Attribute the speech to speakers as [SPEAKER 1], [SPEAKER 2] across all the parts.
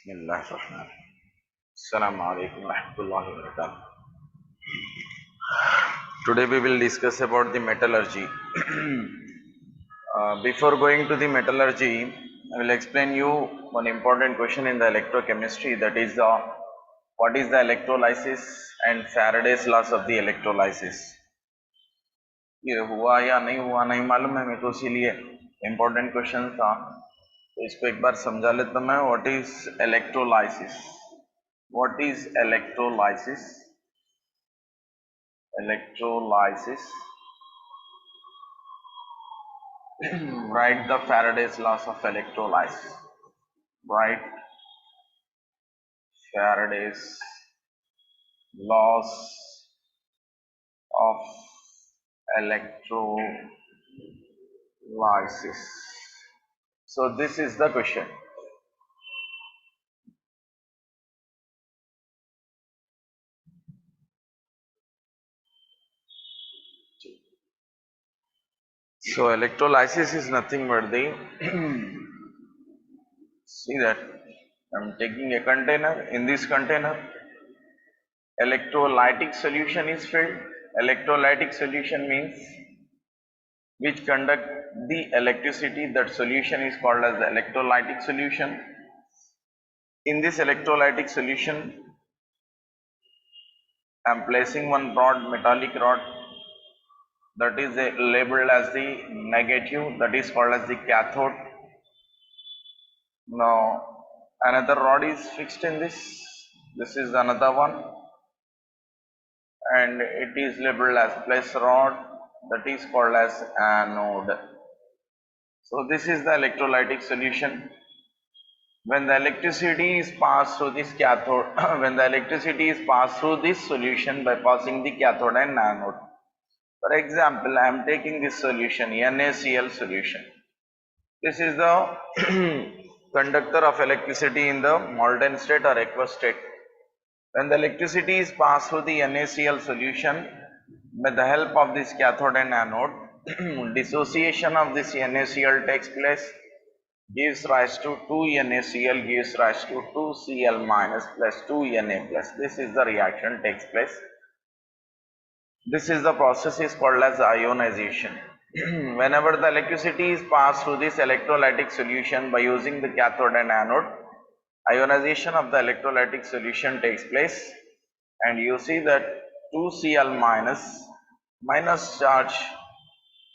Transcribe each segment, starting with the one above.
[SPEAKER 1] Bismillahirrahmanirrahim. Assalamu alaikum warahmatullahi wabarakatuh. Today we will discuss about the metallurgy. Before going to the metallurgy, I will explain you one important question in the electrochemistry, that is what is the electrolysis and Faraday's laws of the electrolysis. ये हुआ या नहीं मालूम है, मैं तो इसीलिए important question था, तो इसको एक बार समझा लेता मैं. What is electrolysis? What is electrolysis? Electrolysis. Write the Faraday's laws of electrolysis. Write Faraday's laws of electrolysis. So this is the question. So electrolysis is nothing but the see that I am taking a container. In this container, electrolytic solution is filled. Electrolytic solution means which conduct the electricity. That solution is called as the electrolytic solution. In this electrolytic solution, I am placing one rod, metallic rod, that is labeled as the negative, that is called as the cathode. Now another rod is fixed in this. This is another one, and it is labeled as plus rod, that is called as anode. So this is the electrolytic solution. When the electricity is passed through this cathode, when the electricity is passed through this solution by passing the cathode and anode. For example, I am taking this solution, NaCl solution. This is the conductor of electricity in the molten state or aqueous state. When the electricity is passed through the NaCl solution with the help of this cathode and anode, dissociation of this NaCl takes place, gives rise to 2NaCl, gives rise to 2Cl minus plus 2Na plus. This is the reaction takes place. This is the process is called as ionization. Whenever the electricity is passed through this electrolytic solution by using the cathode and anode, ionization of the electrolytic solution takes place, and you see that 2Cl minus charge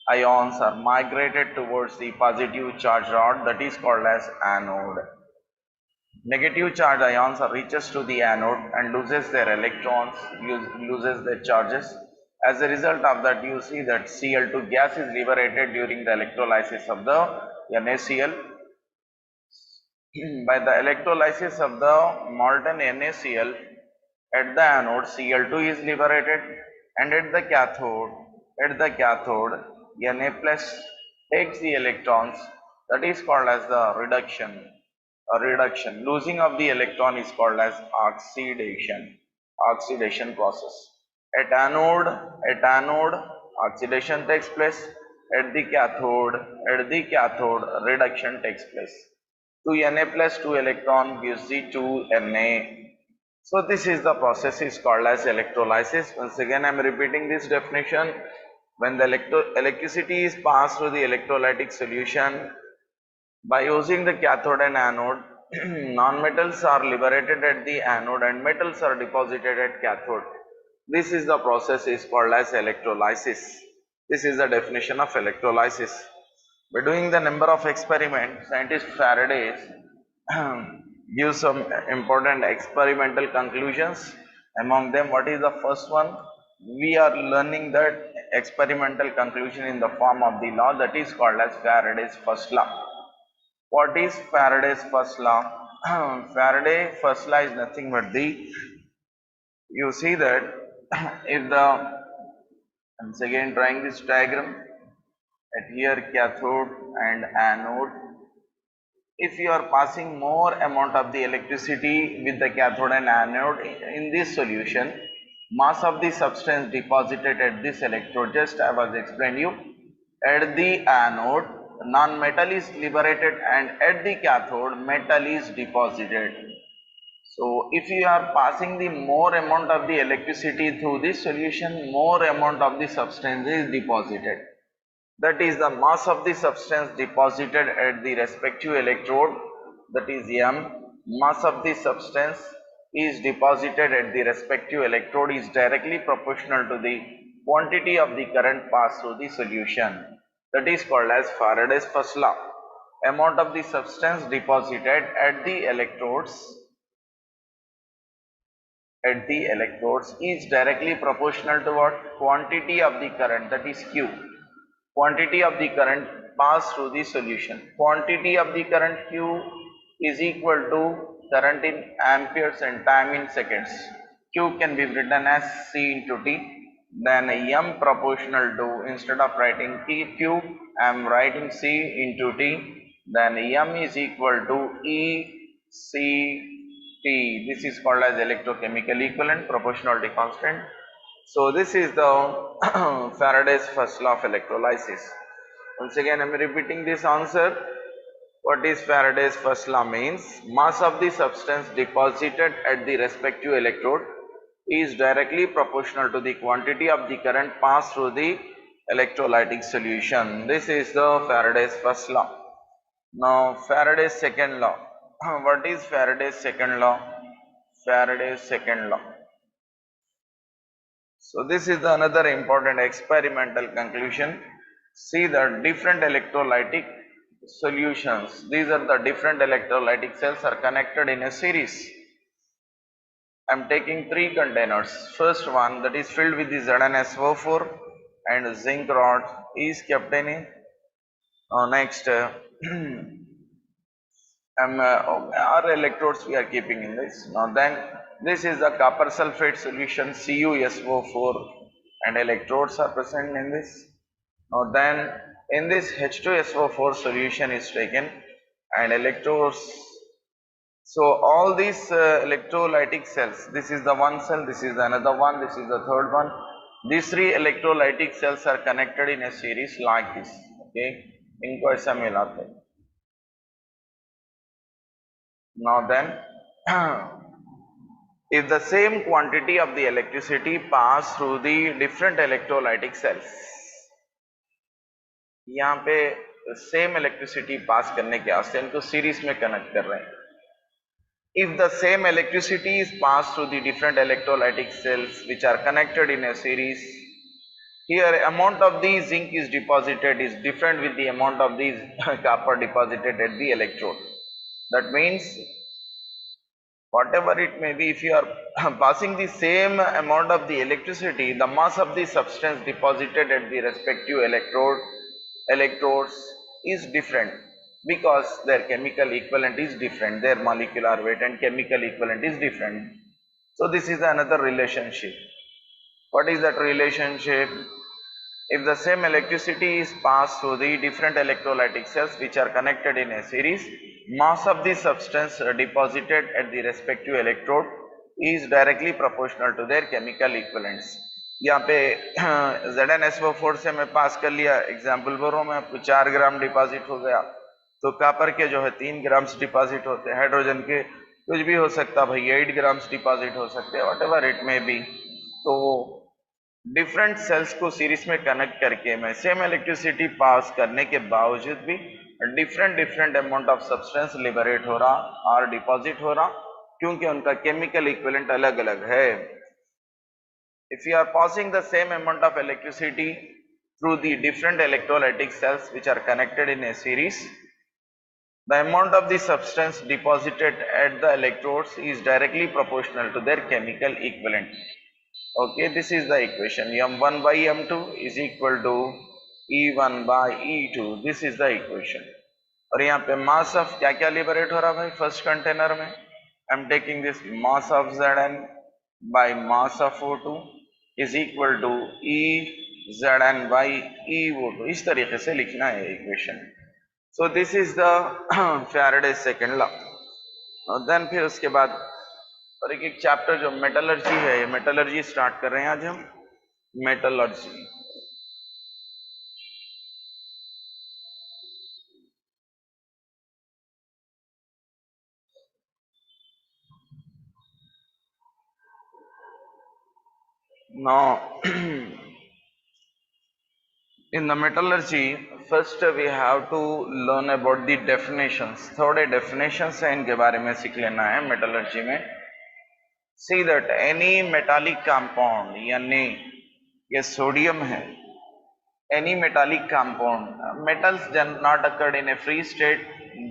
[SPEAKER 1] ions are migrated towards the positive charge rod, that is called as anode. Negative charge ions are reaches to the anode and loses their electrons, loses their charges. As a result of that, you see that Cl2 gas is liberated during the electrolysis of the NaCl. By the electrolysis of the molten NaCl, at the anode Cl2 is liberated, and at the cathode Na plus takes the electrons, that is called as the reduction. Losing of the electron is called as oxidation process. At anode oxidation takes place. At the cathode reduction takes place. 2Na plus 2 electron gives the 2Na. So this is the process is called as electrolysis. Once again I am repeating this definition. When the electricity is passed through the electrolytic solution by using the cathode and anode, non-metals are liberated at the anode and metals are deposited at cathode. This is the process is called as electrolysis. This is the definition of electrolysis. By doing the number of experiments, scientist Faraday gives some important experimental conclusions. Among them, what is the first one? We are learning that experimental conclusion in the form of the law, that is called as Faraday's first law. What is Faraday's first law? Faraday's first law is nothing but you see that if once again drawing this diagram, at here cathode and anode, if you are passing more amount of the electricity with the cathode and anode in this solution, mass of the substance deposited at this electrode, just I was explained you, at the anode non-metal is liberated and at the cathode metal is deposited. So if you are passing the more amount of the electricity through this solution, more amount of the substance is deposited. That is the mass of the substance deposited at the respective electrode, that is M. Mass of the substance is deposited at the respective electrode is directly proportional to the quantity of the current passed through the solution. That is called as Faraday's first law. Amount of the substance deposited at the electrodes is directly proportional to what? Quantity of the current, that is Q. Quantity of the current passed through the solution. Quantity of the current Q is equal to current in amperes and time in seconds. Q can be written as C into T. Then M proportional to, instead of writing Q, I am writing C into T. Then M is equal to E C T. This is called as electrochemical equivalent, proportionality constant. So this is the Faraday's first law of electrolysis. Once again I am repeating this answer. What is Faraday's first law means? Mass of the substance deposited at the respective electrode is directly proportional to the quantity of the current passed through the electrolytic solution. This is the Faraday's first law. Now Faraday's second law. What is Faraday's second law? Faraday's second law. So this is another important experimental conclusion. See the different electrolytic solutions. These are the different electrolytic cells are connected in a series. I am taking three containers. First one, that is filled with the ZnSO4 and zinc rod is kept in it. Next our electrodes we are keeping in this. Now then, this is the copper sulfate solution CuSO4 and electrodes are present in this. Now then, in this H2SO4 solution is taken and electrodes. So all these electrolytic cells, this is the one cell, this is another one, this is the third one. These three electrolytic cells are connected in a series like this. Okay, इनको ऐसा मिलाते हैं. Now then, if the same quantity of the electricity pass through the different electrolytic cells, यहाँ पे same electricity pass करने के वास्ते इनको सीरीज में कनेक्ट कर रहे हैं. If the same electricity is passed through the different electrolytic cells which are connected in a series, here amount of the zinc is deposited is different with the amount of the copper deposited at the electrode. That means whatever it may be, if you are passing the same amount of the electricity, the mass of the substance deposited at the respective electrodes is different because their chemical equivalent is different, their molecular weight and chemical equivalent is different. So this is another relationship. What is that relationship? If the same electricity is passed through the different electrolytic cells which are connected in a series, mass of the substance deposited at the respective electrode is directly proportional to their chemical equivalents. यहाँ पे ZnSO4 से मैं पास कर लिया, example बोल रहा हूँ मैं आपको, 4 ग्राम डिपॉजिट हो गया, तो कॉपर के जो है 3 ग्राम्स डिपॉजिट होते हैं, हाइड्रोजन के कुछ भी हो सकता भाई, 8 ग्राम्स डिपॉजिट हो सकते हैं, what ever it may be. तो डिफरेंट सेल्स को सीरीज में कनेक्ट करके मैं सेम इलेक्ट्रिसिटी पास करने के बावजूद भी different amount of substance liberate हो रहा और डिपॉजिट हो रहा, क्योंकि उनका केमिकल इक्विवेलेंट अलग अलग है. If you are passing the same amount of electricity through the different electrolytic cells which are connected in a series, the amount of the substance deposited at the electrodes is directly proportional to their chemical equivalent. Okay, this is the equation. M1 by M2 is equal to E1 by E2. This is the equation. और यहाँ पे mass of क्या क्या liberate हो रहा भाई first container में? I am taking this mass of Zn by mass of O2 is equal to E Zn by E O2. इस तरीके से लिखना है equation. So this is the Faraday's second law. और then फिर उसके बाद और एक चैप्टर जो मेटलर्जी है, ये मेटलर्जी स्टार्ट कर रहे हैं आज हम. Metallurgy, Now, in the metallurgy, first we have to learn about the definitions. थोड़े definitions हैं, इनके बारे में सीख लेना है metallurgy में. See that any metallic compound, यानी ये सोडियम है, any metallic compound, metals not occurred in a free state,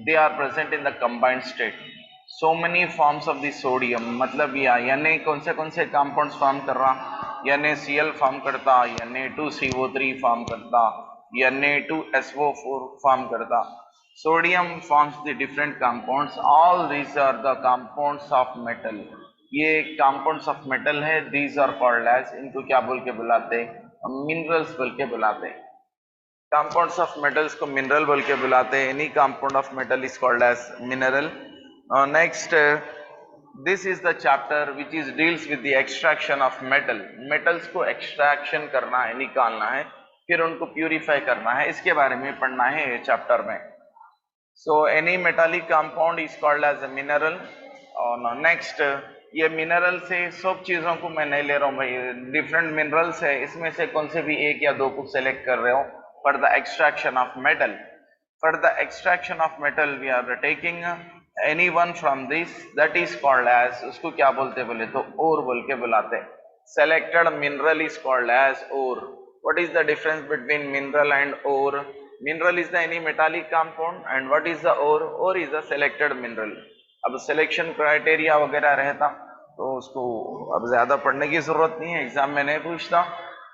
[SPEAKER 1] they are present in the combined state. So many forms of the sodium, मतलब यानी कौन से compounds form कर रहा, NaCl form करता, Na2CO3 form करता, Na2SO4 form करता. Sodium forms the different compounds. All these are the compounds of metal. ये compounds of metal है. These are called as, इनको क्या बोल के बुलाते, minerals बोल के बुलाते हैं. Compounds of metals को mineral बोल के बुलाते हैं. Any compound of metal is called as mineral. Next, this is the chapter which is deals with the extraction of metal. Metals को extraction करना है, निकालना है, फिर उनको purify करना है. इसके बारे में पढ़ना है ये chapter में. So any metallic compound is called as a mineral. और next, ये मिनरल से सब चीज़ों को मैं नहीं ले रहा हूँ भाई, डिफरेंट मिनरल्स है, इसमें से कौन से भी एक या दो को सेलेक्ट कर रहे हो for the extraction of metal. For the extraction of metal we are taking any one from this, that is called as, उसको क्या बोलते बोले तो ओर बोल के बुलाते हैं. Selected mineral is called as ore. What is the difference between mineral and ore? Mineral is the any metallic compound and what is the ore? Ore is the selected mineral. अब सिलेक्शन क्राइटेरिया वगैरह रहता तो उसको अब ज्यादा पढ़ने की जरूरत नहीं है, एग्जाम में नहीं पूछता.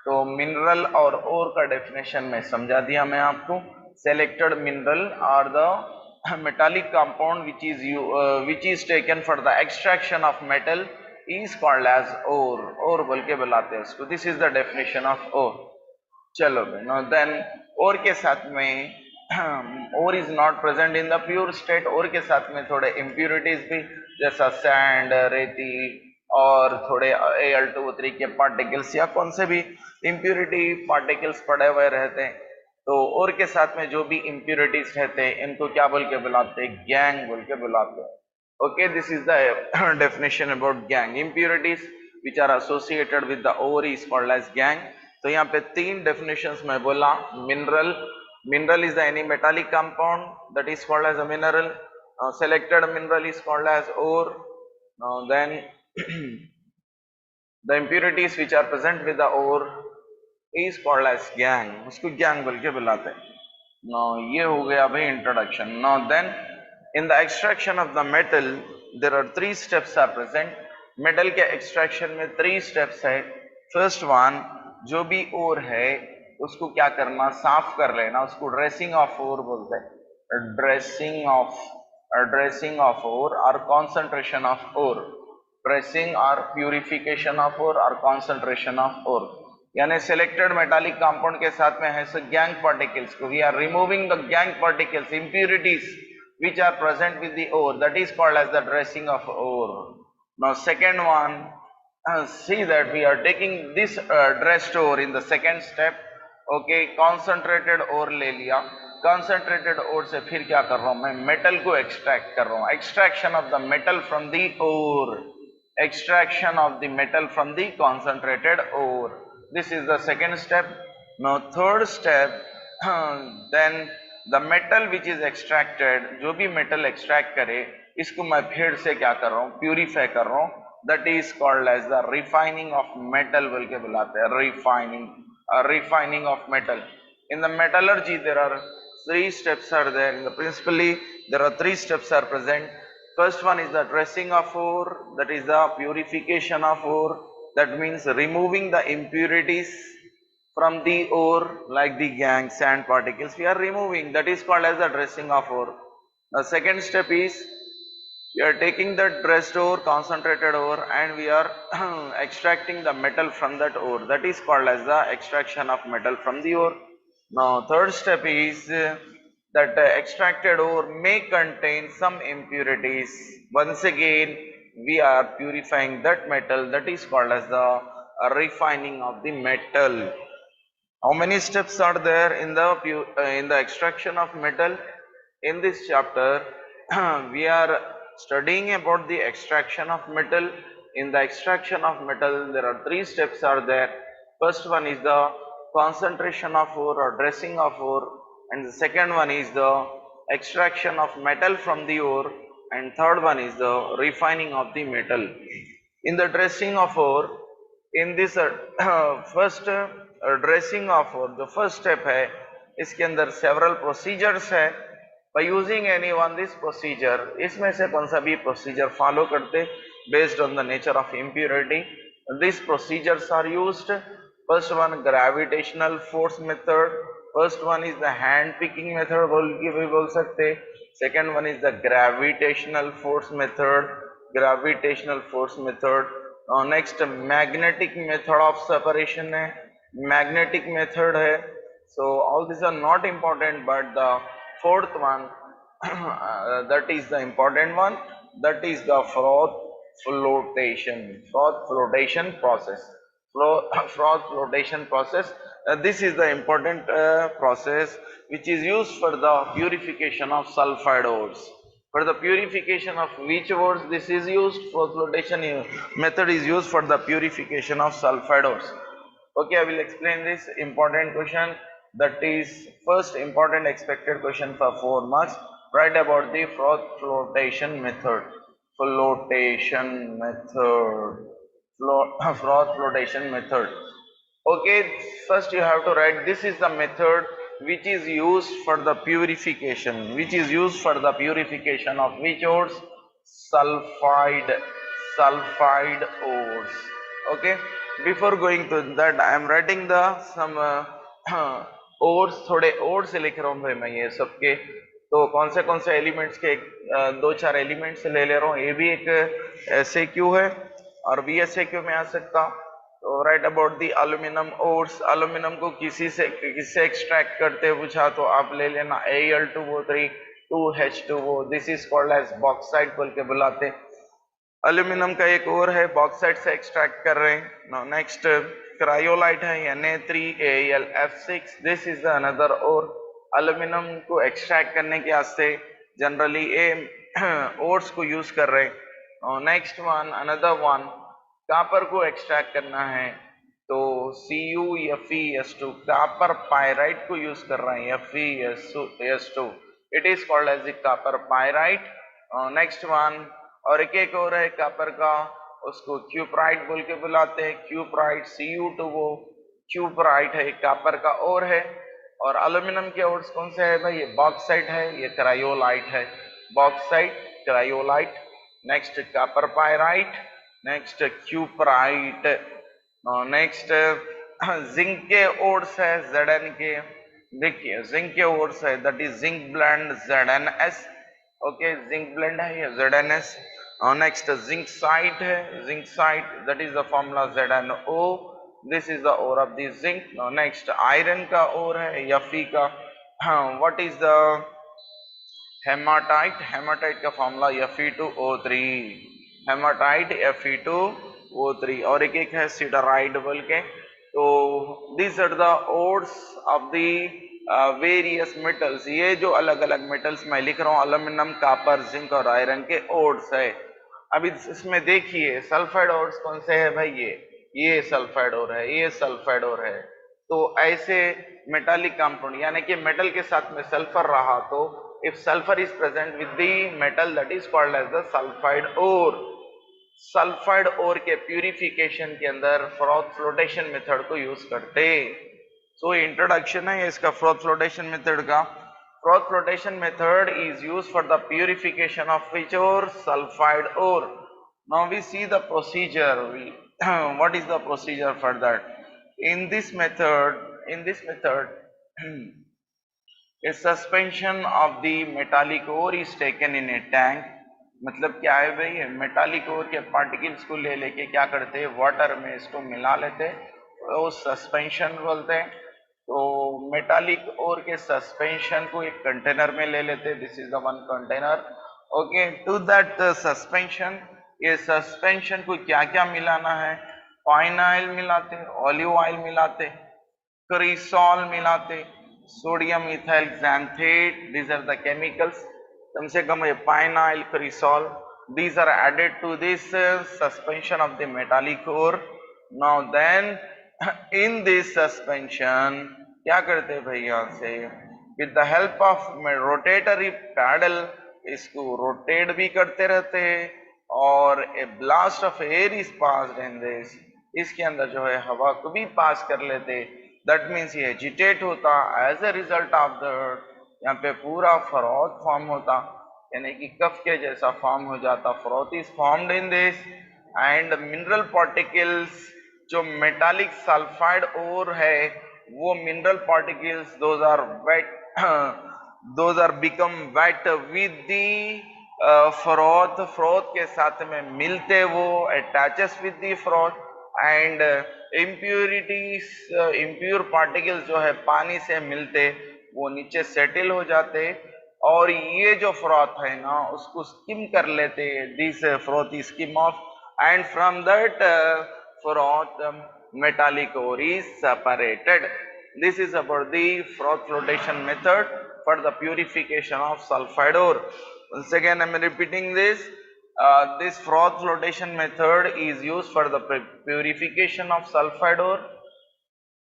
[SPEAKER 1] तो मिनरल और ओर का डेफिनेशन में समझा दिया मैं आपको. Selected mineral are the metallic compound which is taken for the extraction of metal is called as ore. Ore बोल के बुलाते हैं उसको. This is the definition of ore. चलो देन ओर के साथ में ore is not present in the pure state. Ore के साथ में थोड़े इम्प्यूरिटीज भी, जैसा सैंड, रेती और थोड़े Al2O3 के पार्टिकल्स या कौन से भी इम्प्यूरिटी पार्टिकल्स पड़े हुए रहते हैं. तो ओर के साथ में जो भी इम्प्यूरिटीज रहते हैं इनको क्या बोल के बुलाते हैं? गैंग बोल के बुलाते हैं. Okay, this is the definition about gangue. Impurities which are associated with the ore is called as gangue. तो यहाँ पे तीन डेफिनेशंस मैं बोला. Mineral is the any metallic compound that is called as a mineral. Selected mineral is called as ore. Then the impurities which are present with the ore is called as gang. उसको gang बोल के बुलाते हैं. Now ये हो गया भाई introduction. Now then in the extraction of the metal there are three steps are present. Metal के extraction में three steps है. First one, जो भी ore है उसको क्या करना, साफ कर लेना. उसको ड्रेसिंग ऑफ ओर बोलते हैं. ड्रेसिंग ऑफ ओर और कॉन्सेंट्रेशन ऑफ ओर. ड्रेसिंग और प्यूरिफिकेशन ऑफ ओर और कॉन्सेंट्रेशन ऑफ ओर. यानी सिलेक्टेड मेटालिक कंपाउंड के साथ में है सो गैंग पार्टिकल्स को we are removing the gangue particles, impurities which are present with the ore, that is called as the dressing of ore. Now second one, see that we are taking this dressed ore in the second step. Okay, concentrated ore ले लिया. Concentrated ओर से फिर क्या कर रहा हूं मैं? Metal को एक्सट्रैक्ट कर रहा हूं. Extraction of the metal from the ore. Extraction of the metal from the concentrated ore. This is the second step. Now third step, then the metal which is extracted, जो भी metal extract करे इसको मैं फिर से क्या कर रहा हूं? प्यूरिफाई कर रहा हूं. That is called as the refining of metal बोल के बुलाते हैं. Refining of metal. In the metallurgy there are three steps are there. Principally there are three steps are present. First one is the dressing of ore, that is the purification of ore. That means removing the impurities from the ore like the gang, sand particles we are removing. That is called as the dressing of ore. The second step is we are taking the dressed ore, concentrated ore, and we are extracting the metal from that ore. That is called as the extraction of metal from the ore. Now third step is that extracted ore may contain some impurities. Once again we are purifying that metal. That is called as the refining of the metal. How many steps are there in the extraction of metal? In this chapter we are studying about the extraction of metal. In the extraction of metal, there are three steps are there. First one is the concentration of ore or dressing of ore, and the second one is the extraction of metal from the ore, and third one is the refining of the metal. In the dressing of ore, in this first dressing of और जो first step है इसके अंदर several procedures है. By using any one this procedure, इसमें से कौन सा भी प्रोसीजर फॉलो करते based on the nature of impurity. This procedures are used. First one gravitational force method, first one is the hand picking method बोल के भी बोल सकते. Second one is the gravitational force method, gravitational force method. Next magnetic method of separation है, magnetic method है. So all these are not important, but the fourth one that is the important one, that is the froth flotation process. Froth flotation process, this is the important process which is used for the purification of sulfide ores. For the purification of which ores this is used? Froth flotation method is used for the purification of sulfide ores. Okay, I will explain this important question. That is first important expected question for 4 marks. Write about the froth flotation method. Flotation method. Froth flotation method. Okay, first you have to write this is the method which is used for the purification. Which is used for the purification of which ores? Sulfide ores. Okay. Before going to that, I am writing the some ores. थोड़े ores लिख रहा हूँ भाई मैं ये सबके. तो कौन से एलिमेंट्स के दो चार एलिमेंट्स ले रहा हूँ. ये भी एक SAQ है और भी SAQ में आ सकता. तो right about the aluminium ores. Aluminium को किससे एक्सट्रैक्ट करते पूछा तो आप ले लेना Al2O3 2H2O. This is called as bauxite बोल के बुलाते. एल्यूमिनियम का एक और है बॉक्साइट से एक्सट्रैक्ट कर रहे हैं. नेक्स्ट क्रायोलाइट है Na3Al(F6). This is the another और एल्यूमिनियम को एक्सट्रैक्ट करने के वास्ते जनरली ए ओर्स को यूज कर रहे हैं. Next one another one copper को एक्सट्रैक्ट करना है तो CuFeS2 कापर पायराइट को यूज कर रहे हैं FeS2. It is called as the copper pyrite. Next one और एक और है कापर का, उसको क्यूपराइट बोल के बुलाते हैं. क्यूपराइट Cu2O क्यूपराइट है, कापर का और है. और एल्यूमिनियम के ओर्स कौन से है भाई? ये बॉक्साइट है, ये क्रायोलाइट है. Bauxite cryolite. Next copper pyrite, next cuprite. Next zinc के ओर्स है Zn के. देखिए जिंक के ओर्स है that is zinc blende ZnS. Okay, zinc blende है ये ZnS. नेक्स्ट जिंक साइट है, zincite that is the formula ZnO. This is the ore of the zinc. Next iron का ore है Fe का. What is the hematite? Hematite का formula Fe2O3. Hematite Fe2O3. और एक है siderite बोल के. तो this are the ores of the various metals. ये जो अलग अलग मेटल्स मैं लिख रहा हूँ एल्यूमिनियम, कापर, जिंक और आयरन के ओर्स है. अभी इसमें देखिए सल्फाइड ओर्स कौन से है भाई? ये सल्फाइड ओर है, ये सल्फाइड ओर है. तो ऐसे मेटालिक कंपाउंड यानी कि मेटल के साथ में सल्फर रहा तो if sulphur is present with the metal that is called as the sulphide ore. Sulphide ore के प्यूरिफिकेशन के अंदर फ्रॉथ फ्लोटेशन मेथड को यूज करते. सो इंट्रोडक्शन है इसका फ्रॉथ फ्लोटेशन मेथड का. Froth flotation method is used for the purification of which ore? sulfide ore. Now we see the procedure. What is the procedure for that? In this method a suspension of the metallic ore is taken in a tank. मतलब क्या है भाई? Metallic ओर के particles को ले लेके क्या करते हैं? वाटर में इसको मिला लेते हैं, तो सस्पेंशन बोलते हैं. तो मेटालिक ओर के सस्पेंशन को एक कंटेनर में ले लेते हैं. This is the one container. Okay, to that suspension, ये सस्पेंशन को क्या क्या मिलाना है? फाइनाइल मिलाते, ऑलिव ऑयल मिलाते, क्रिसॉल मिलाते, sodium ethyl xanthate. This are the chemicals. कम से कम ये फाइनाइल, क्रिसॉल these are added to this suspension of the metallic ore. Now then in this suspension क्या करते हैं भाई, यहाँ से with the help of rotatory paddle इसको rotate भी करते रहते हैं, और a blast of air is passed in this, इसके अंदर जो है हवा को भी पास कर लेते, that means ये agitate होता, as a result of that यहाँ पे पूरा फरौत फॉर्म होता, यानी कि कफ के जैसा फॉर्म हो जाता, froth is formed in this and mineral particles, जो मेटालिक सल्फाइड ओर है वो mineral particles those are wet, those are become wet with the froth, froth के साथ में मिलते वो attaches with the froth and impurities, impure particles जो है पानी से मिलते वो नीचे सेटल हो जाते, और ये जो फ्रॉथ है ना उसको स्किम कर लेते, this froth is scheme of and from that froth metallic ore is separated. This is about the froth flotation method for the purification of sulfide ore. Once again I am repeating this, this froth flotation method is used for the purification of sulfide ore.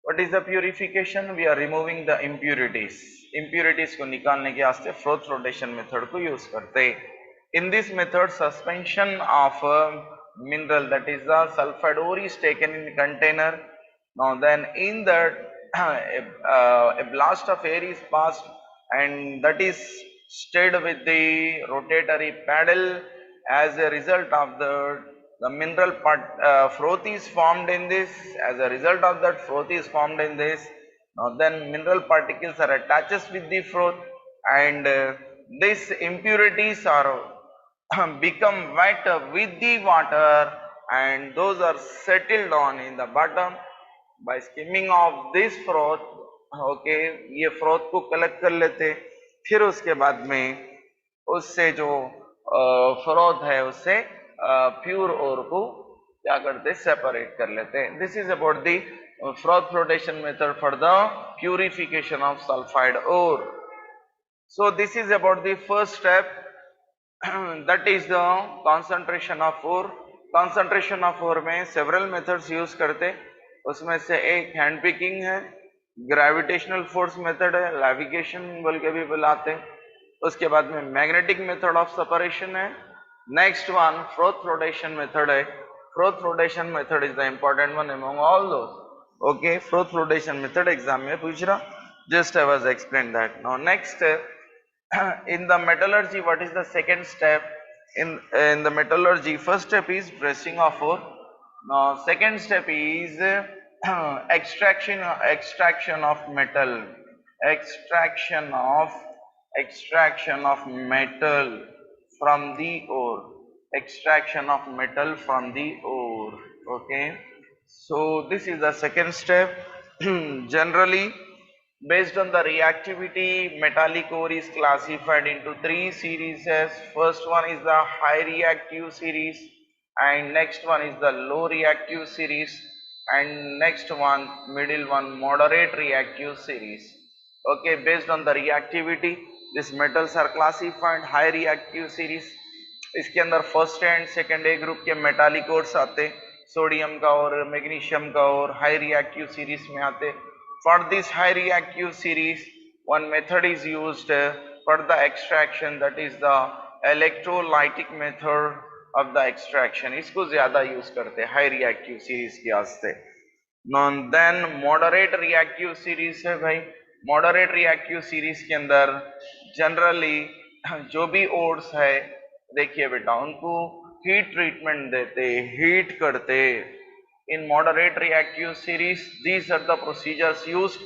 [SPEAKER 1] What is the purification? We are removing the impurities. Impurities को निकालने के वास्ते froth flotation method को use करते. In this method, suspension of mineral, that is the sulfide ore, is taken in container. Now then in that a blast of air is passed and that is stayed with the rotatory paddle. As a result of the mineral froth is formed in this. As a result of that, froth is formed in this. Now then mineral particles are attached with the froth and these impurities are become wet with the water and those are settled on in the bottom by skimming of this froth. Okay, ये froth को collect कर लेते, फिर उसके बाद में उससे जो फ्रोथ है उससे प्योर ओर को क्या करते, सेपरेट कर लेते हैं. This is about the froth flotation method for the purification of sulphide ore. So this is about the first step, that is the concentration of ore. concentration of ore में several methods use करते, उसमें से एक hand picking है, gravitational force method है, levigation बोल के भी बुलाते, उसके बाद में मैग्नेटिक मेथड ऑफ सेपरेशन है, next one froth flotation method है. Froth flotation method is the important one among all those. Okay, froth flotation method exam में पूछ रहा, just I was explain that. Now next in the metallurgy, what is the second step? In the metallurgy, first step is pressing of ore. Now second step is extraction of metal, extraction of metal from the ore, extraction of metal from the ore. Okay, so this is the second step. Generally based on the reactivity, metallic ore is classified into three series. First one is the high reactive series and next one is the low reactive series and next one middle one moderate reactive series. Okay, based on the reactivity these metals are classified. high reactive series, इसके अंदर first and second A group के metallic ores आते, sodium का और magnesium का और high reactive series में आते. For this high reactive series, one method is used for the extraction, that is the electrolytic method of the extraction. इसको ज्यादा यूज करते हैं हाई रिएक्टिव सीरीज के वास्ते. देन मॉडरेट रिएक्टिव सीरीज है भाई. मॉडरेट रिएक्टिव सीरीज के अंदर जनरली जो भी ओर्स है, देखिए बेटा, उनको हीट ट्रीटमेंट देते, हीट करते. In moderate reactive series, these are the procedures used.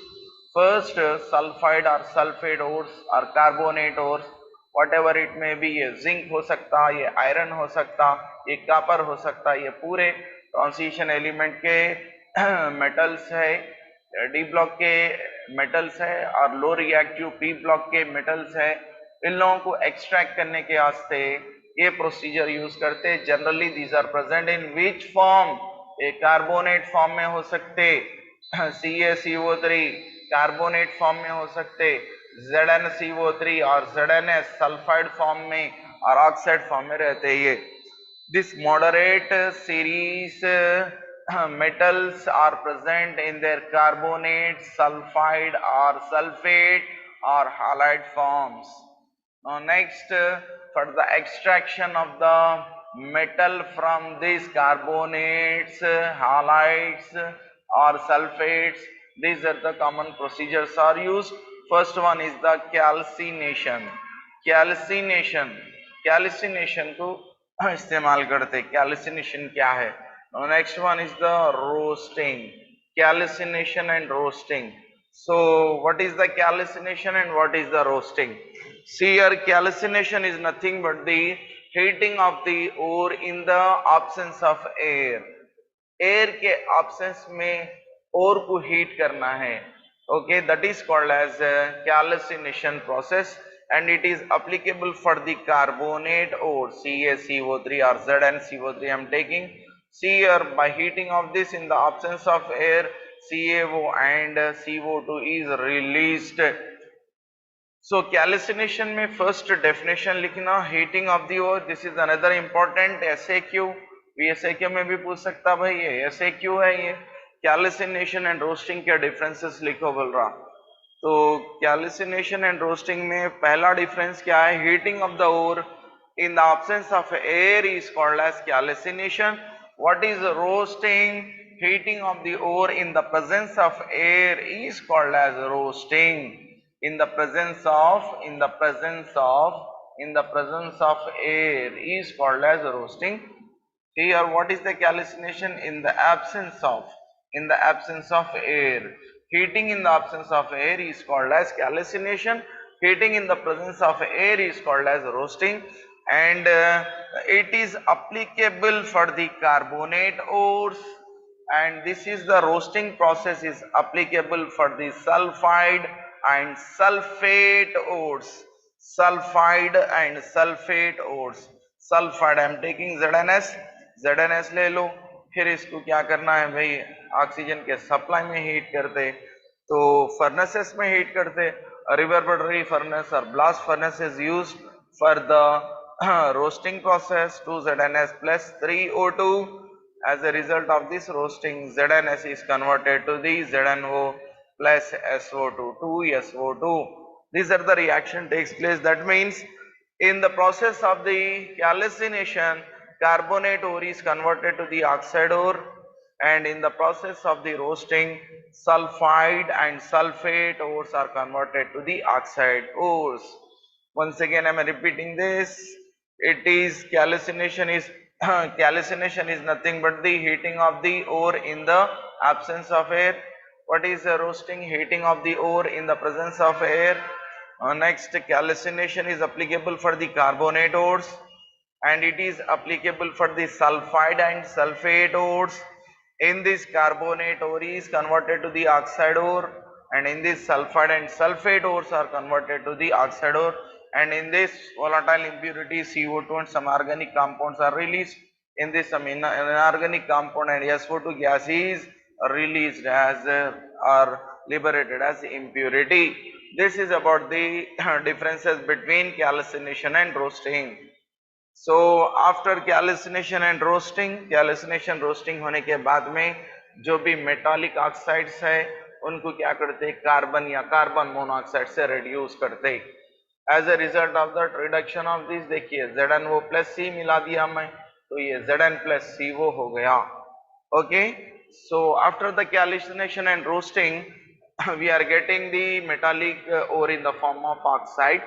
[SPEAKER 1] First, sulfide or sulfate ores or carbonate ores, whatever it may be, ये जिंक हो सकता, ये आयरन हो सकता, ये कॉपर हो सकता, ये पूरे ट्रांजिशन एलिमेंट के मेटल्स है, डी ब्लॉक के मेटल्स है और लो रिएक्टिव पी ब्लॉक के मेटल्स है. इन लोगों को एक्सट्रैक्ट करने के वास्ते ये प्रोसीजर यूज करते. Generally these are present in which form? एक कार्बोनेट फॉर्म में हो सकते, CaCO3 कार्बोनेट फॉर्म में हो सकते, ZnCO3 और ZnS सल्फाइड फॉर्म में और ऑक्साइड फॉर्म में रहते हैं ये। This moderate series metals are present in their carbonate, sulfide or sulfate or halide forms. Now next, for the extraction of the metal from these carbonates, halides or sulfates, these are the common procedures are used. First one is the calcination. Calcination को इस्तेमाल करते। Calcination क्या है? Next one is the roasting. Calcination and roasting. So what is the calcination and what is the roasting? See here, calcination is nothing but the heating of the ore in the absence of air. Air के absence में ore को heat करना है। Okay, that is called as calcination process, and it is applicable for the carbonate ore CaCO3 or ZnCO3 I am taking. See here, by heating of this in the absence of air, CaO and CO2 is released. So calcination में first definition लिखना, heating of the ore, this is another important SAQ. SAQ में भी पूछ सकता भाई, ये SAQ है ये। कैल्सिनेशन एंड रोस्टिंग के डिफरेंसेस लिखो बोल रहा। तो कैल्सिनेशन एंड रोस्टिंग में पहला डिफरेंस क्या है? Heating of the ore in the absence of air is called as calcination. What is roasting? Heating of the ore in the presence of air is called as roasting. In the presence of air is called as roasting. Here, what is the calcination? In the absence of air. Heating in the absence of air is called as calcination. Heating in the presence of air is called as roasting, and it is applicable for the carbonate ores, and this is the roasting process is applicable for the sulfide and sulfate ores. Sulfide I am taking ZnS ले लो। फिर इसको क्या करना है भाई? Oxygen के supply में heat करते, तो फर्नेसेस में हीट करते। रिवर्बरेटरी फर्नेस और blast furnace is used for the roasting process. 2 ZnS plus 3 O2. As a result of this roasting, ZnS is converted to the ZnO plus SO2, 2SO2. These are the reaction takes place. That means in the process of the calcination, carbonate ore is converted to the oxide ore, and in the process of the roasting, sulfide and sulfate ores are converted to the oxide ores. Once again I am repeating this. It is calcination is nothing but the heating of the ore in the absence of air. What is the roasting? Heating of the ore in the presence of air. Next, calcination is applicable for the carbonate ores, and it is applicable for the sulfide and sulfate ores. In this, carbonate ore is converted to the oxide ore, and in this sulfide and sulfate ores are converted to the oxide ore, and in this volatile impurities CO2 and some organic compounds are released. In this, some inorganic compound and SO2 gas is released as or liberated as impurity. This is about the differences between calcination and roasting. So after calcination and roasting, roasting होने के बाद में जो भी metallic oxides है उनको क्या करते? कार्बन या कार्बन मोनोऑक्साइड से रिड्यूस करते। As a result of that reduction of this, देखिए ZnO प्लस C मिला दिया मैं, तो ये Zn प्लस CO हो गया। Okay, so after the calcination and roasting we are getting the metallic ore in the form of oxide.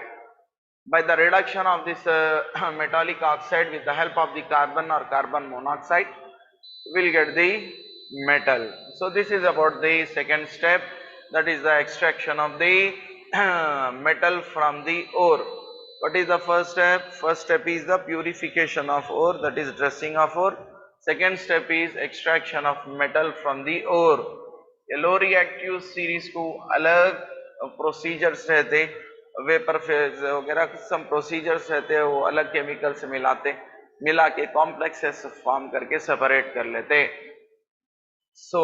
[SPEAKER 1] By the reduction of this metallic oxide with the help of the carbon or carbon monoxide, we will get the metal. So this is about the second step, that is the extraction of the metal from the ore. What is the first step? First step is the purification of ore, that is dressing of ore. Second step is extraction of metal from the ore. ये low reactive series को अलग procedures रहते, vapour phase वगैरह सम procedures रहते हैं, वो अलग chemical से मिला के कॉम्प्लेक्सेस फॉर्म करके सेपरेट कर लेते। सो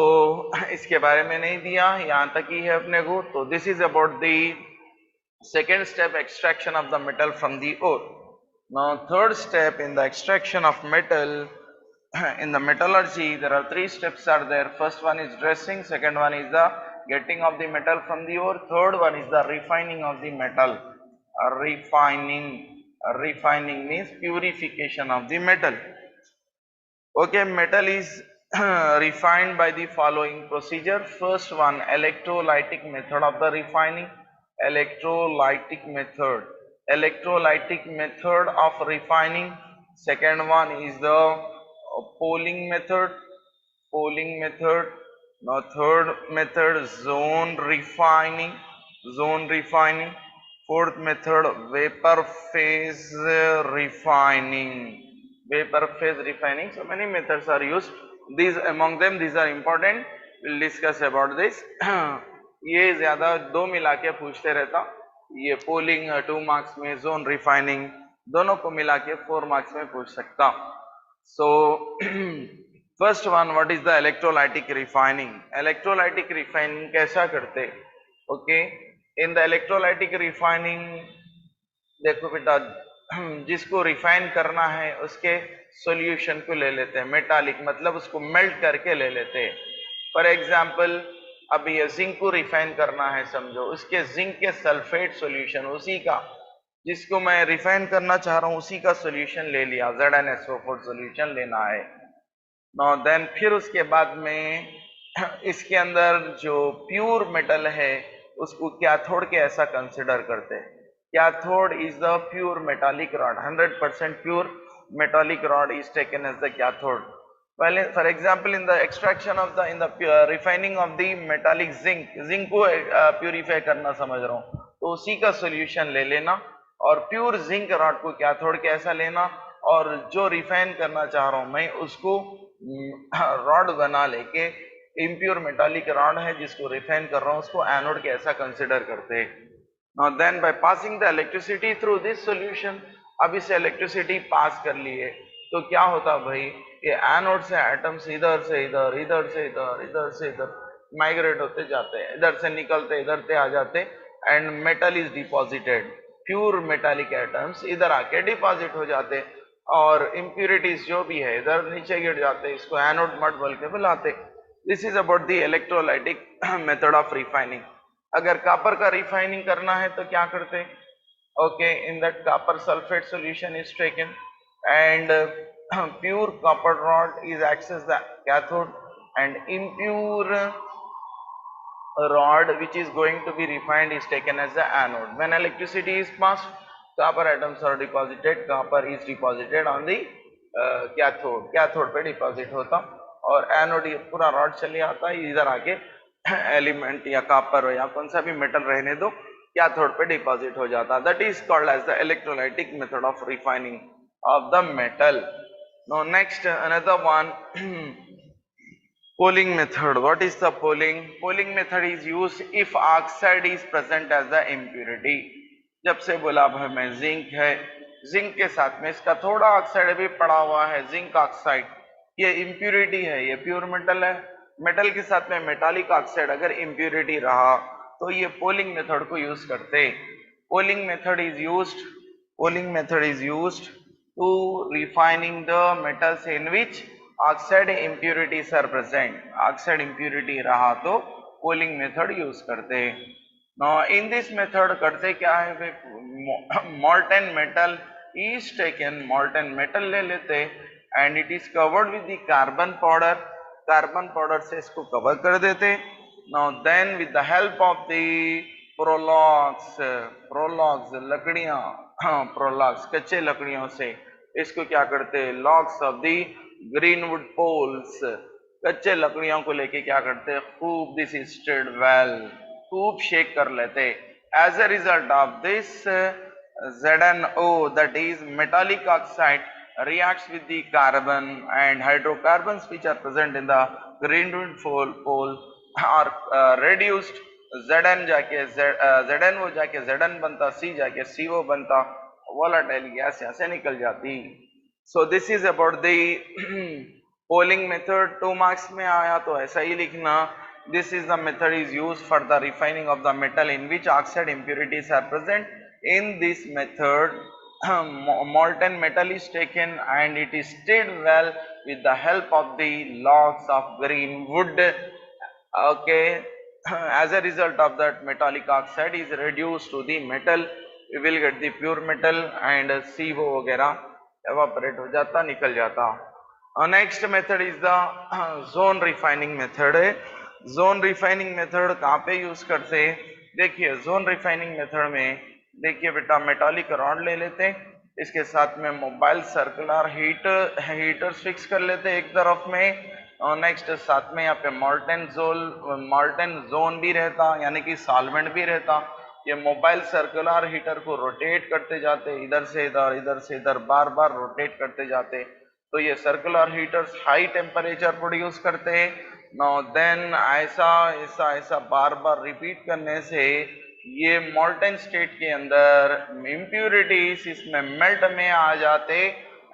[SPEAKER 1] इसके बारे में नहीं दिया, यहाँ तक ही है अपने को। तो this is about the second step, extraction of the metal from the ore. Now third step in the extraction of metal in the metallurgy, there are three steps are there. First one is dressing, second one is the getting of the metal from the ore, third one is the refining of the metal. Refining means purification of the metal. Okay, metal is refined by the following procedure. First one, electrolytic method of the refining. Electrolytic method. Electrolytic method of refining. Second one is the polling method. Polling method. Now third method, zone refining. Zone refining. Fourth method, vapor phase refining. Vapor phase refining. So many methods are used. These among them, these are important. We'll discuss about this. ये ज्यादा दो मिला के पूछते रहता. ये polling 2 marks में, zone refining दोनों को मिला के 4 मार्क्स में पूछ सकता. So first one, what is the electrolytic refining? Electrolytic refining कैसा करते? Okay, in the electrolytic refining, देखो बेटा, जिसको रिफाइन करना है उसके सॉल्यूशन को ले लेते हैं, मेटालिक मतलब उसको मेल्ट करके ले लेते हैं. फॉर एग्जांपल, अभी ये जिंक को रिफाइन करना है, समझो उसके जिंक के सल्फेट सॉल्यूशन, उसी का जिसको मैं रिफाइन करना चाह रहा हूँ उसी का सॉल्यूशन ले लिया, ZnSO4 सॉल्यूशन लेना है. नाउ देन फिर उसके बाद में इसके अंदर जो प्योर मेटल है उसको कैथोड के ऐसा कंसिडर करते हैं. Cathode is the pure metallic rod. 100% pure metallic rod is taken as the cathode. Well, for example, in the extraction of the refining of the metallic zinc, zinc को purify करना समझ रहा हूँ, तो उसी का solution ले लेना और pure zinc rod को cathode कैसा लेना, और जो refine करना चाह रहा हूँ मैं उसको rod बना लेके impure metallic rod है जिसको refine कर रहा हूँ उसको anode के ऐसा consider करते हैं. Now then by passing the electricity through this solution, अब इसे electricity पास कर लिए तो क्या होता भाई, ये एनोड से एटम्स इधर से इधर, इधर से इधर, इधर से इधर माइग्रेट होते जाते हैं, इधर से निकलते इधर से आ जाते, and metal is deposited. Pure metallic atoms इधर आके डिपॉजिट हो जाते और इम्प्यूरिटीज जो भी है इधर नीचे गिर जाते, इसको एनोड मड बोल के बुलाते. This is about the electrolytic method of refining. अगर कॉपर का रिफाइनिंग करना है तो क्या करते? Okay, in that copper sulphate solution is taken and pure copper rod is acts as the cathode and impure rod which is going to be refined is taken as the anode. When electricity is passed, copper atoms are deposited, copper is deposited on the cathode. Cathode पे deposit होता और anode पूरा rod चले आता है, इधर आके element या कॉपर या कौन सा भी मेटल रहने दो, कैथोड पे डिपॉजिट हो जाता. That is called as the electrolytic method of refining of the metal. Now next another one, polling method. What is the polling? Polling method is used if oxide is present as the impurity. जब से बोला भाई मैं zinc है, zinc के साथ में इसका थोड़ा ऑक्साइड भी पड़ा हुआ है, जिंक ऑक्साइड, ये इम्प्यूरिटी है, ये प्योर मेटल है, मेटल के साथ में मेटालिक ऑक्साइड अगर इम्प्यूरिटी रहा तो ये पोलिंग मेथड को यूज करते. Poling method is used to refining the metals in which oxide impurities are present. Oxide impurity रहा तो पोलिंग मेथड यूज करते. नाउ इन दिस मेथड करते क्या है, molten metal is taken, molten metal ले लेते and it is covered with the carbon powder. Carbon powder से इसको कवर कर देते. Now then with the help of the prologues लकड़ियां, प्रोलॉग्स कच्चे लकड़ियों से इसको क्या करते, logs of the green wood poles, कच्चे लकड़ियों को लेके क्या करते, खूब दिस इज स्टिर्ड वेल, खूब शेक कर लेते. As a result of this ZnO, that is metallic oxide, reacts with the carbon and hydrocarbons which are present in the greenwood pole are reduced. Zn जाके ZnO जाके Zn बनता, C जाके CO बनता, volatile gas यहाँ से निकल जाती. So this is about the polling method. 2 marks में आया तो ऐसा ही लिखना. This is the method is used for the refining of the metal in which oxide impurities are present. In this method molten metal is taken and it is stirred well with the help of the logs of green wood. Okay, as a result of that, metallic oxide is reduced to the metal. We will get the pure metal and CO वगैरह evaporate हो जाता, निकल जाता. Next method is the zone refining method. Zone refining method कहाँ पे use करते हैं? देखिए zone refining method में देखिए बेटा मेटालिक रॉड ले लेते हैं, इसके साथ में मोबाइल सर्कुलर हीटर्स फिक्स कर लेते हैं एक तरफ में, और नेक्स्ट साथ में यहाँ पे मॉल्टेन जोन भी रहता, यानी कि सॉल्वेंट भी रहता. ये मोबाइल सर्कुलर हीटर को रोटेट करते जाते, इधर से इधर बार बार रोटेट करते जाते. तो ये circular heaters high temperature produce करते हैं. नाउ देन ऐसा ऐसा ऐसा बार बार रिपीट करने से ये मॉल्टेन स्टेट के अंदर इम्प्यूरिटीज इसमें मेल्ट में आ जाते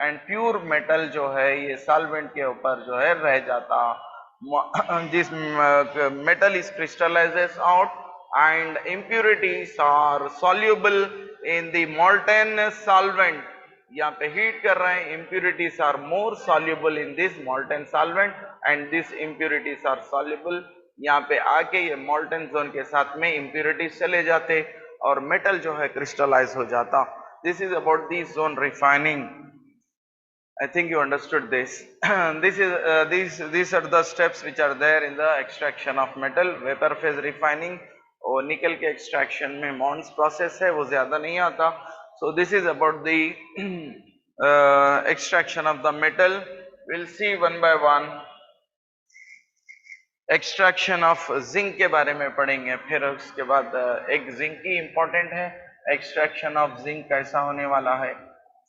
[SPEAKER 1] एंड प्यूर मेटल जो है ये सॉल्वेंट के ऊपर जो है रह जाता. This metal is crystallises out and impurities are soluble in the molten solvent. यहाँ पे हीट कर रहे हैं, impurities are more soluble in this molten solvent and these impurities are soluble. यहाँ पे आके ये molten zone के साथ में impurities चले जाते और metal जो है crystallize हो जाता. This is about the zone refining. I think you understood this. These are the steps which are there in the extraction of metal. Vapor phase refining और निकल के एक्सट्रैक्शन में मॉन्स प्रोसेस है, वो ज्यादा नहीं आता. सो this is about the extraction of the metal. Will see one by one. Extraction of zinc के बारे में पढ़ेंगे, फिर उसके बाद एक जिंक की इंपॉर्टेंट है. एक्सट्रैक्शन ऑफ जिंक कैसा होने वाला है,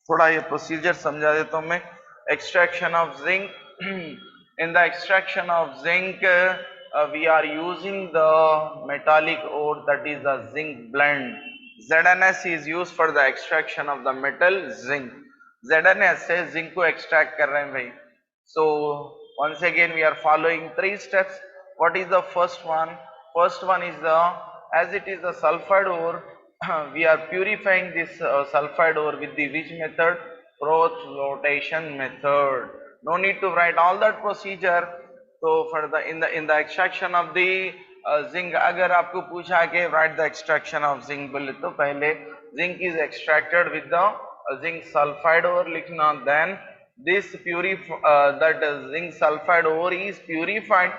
[SPEAKER 1] थोड़ा ये प्रोसीजर समझा देता हूं मैं. Extraction of zinc. In the extraction of zinc we are using the metallic ore, that is the zinc blend. ZNS is used for the extraction of the metal zinc. ZNS से zinc को extract कर रहे हैं भाई. So once again we are following 3 steps. What is the first one? First one is the, as it is the sulfide ore, we are purifying this sulfide ore with the which method? Froth flotation method. No need to write all that procedure. तो for the in the extraction of the zinc, अगर आपको पूछा कि write the extraction of zinc बोले तो पहले zinc is extracted with the zinc sulphide ore लिखना. Then this that zinc sulphide ore is purified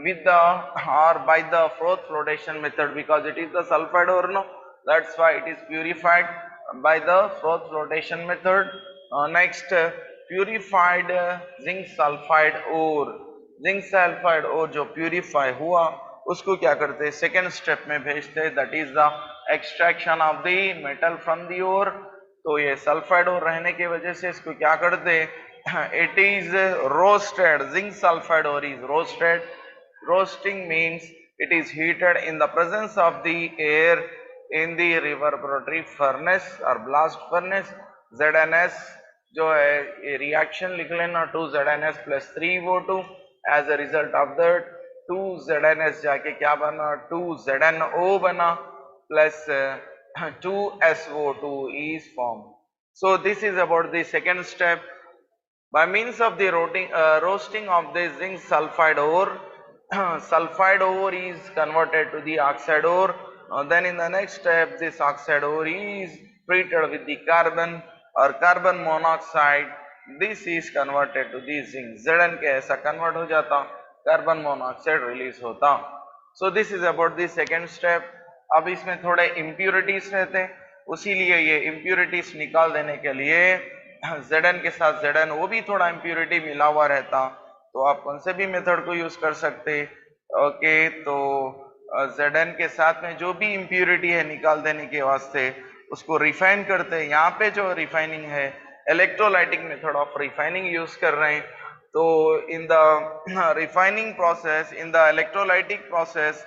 [SPEAKER 1] with the or by the froth flotation method, because it is the sulfide ore, no, that's why it is purified by the froth flotation method. Next, purified zinc sulfide ore. Zinc sulphide और जो purify हुआ उसको क्या करते हैं, second step में भेजते हैं, that is the extraction of the metal from the ore. तो ये सल्फाइड और रहने की वजह से इसको क्या करते हैं, it is roasted. Zinc sulphide ore is roasted. Roasting means it is heated in the presence of the air in the reverberatory furnace और ब्लास्ट फर्नेस. ZNS जो है ये रिएक्शन लिख लेना, 2ZNS plus 3O2. As a result of that 2ZNS जाके क्या बना, 2ZNO बना plus 2SO2 is formed. So this is about the second step. By means of the roasting of the zinc sulfide ore, sulfide ore is converted to the oxide ore. Then in the next step this oxide ore is treated with the carbon or carbon monoxide. This is converted to the zinc. Zn के ऐसा convert हो जाता, carbon monoxide release होता. So this is about the second step. अब इसमें थोड़े impurities रहते हैं, उसीलिए ये impurities निकाल देने के लिए Zn के साथ Zn वो भी थोड़ा impurity मिला हुआ रहता, तो आप कौन से भी मेथड को यूज कर सकते. ओके, तो Zn के साथ में जो भी impurity है निकाल देने के वास्ते उसको रिफाइन करते हैं. यहाँ पे जो रिफाइनिंग है electrolytic method of refining use कर रहे हैं. तो in the refining process, in the electrolytic process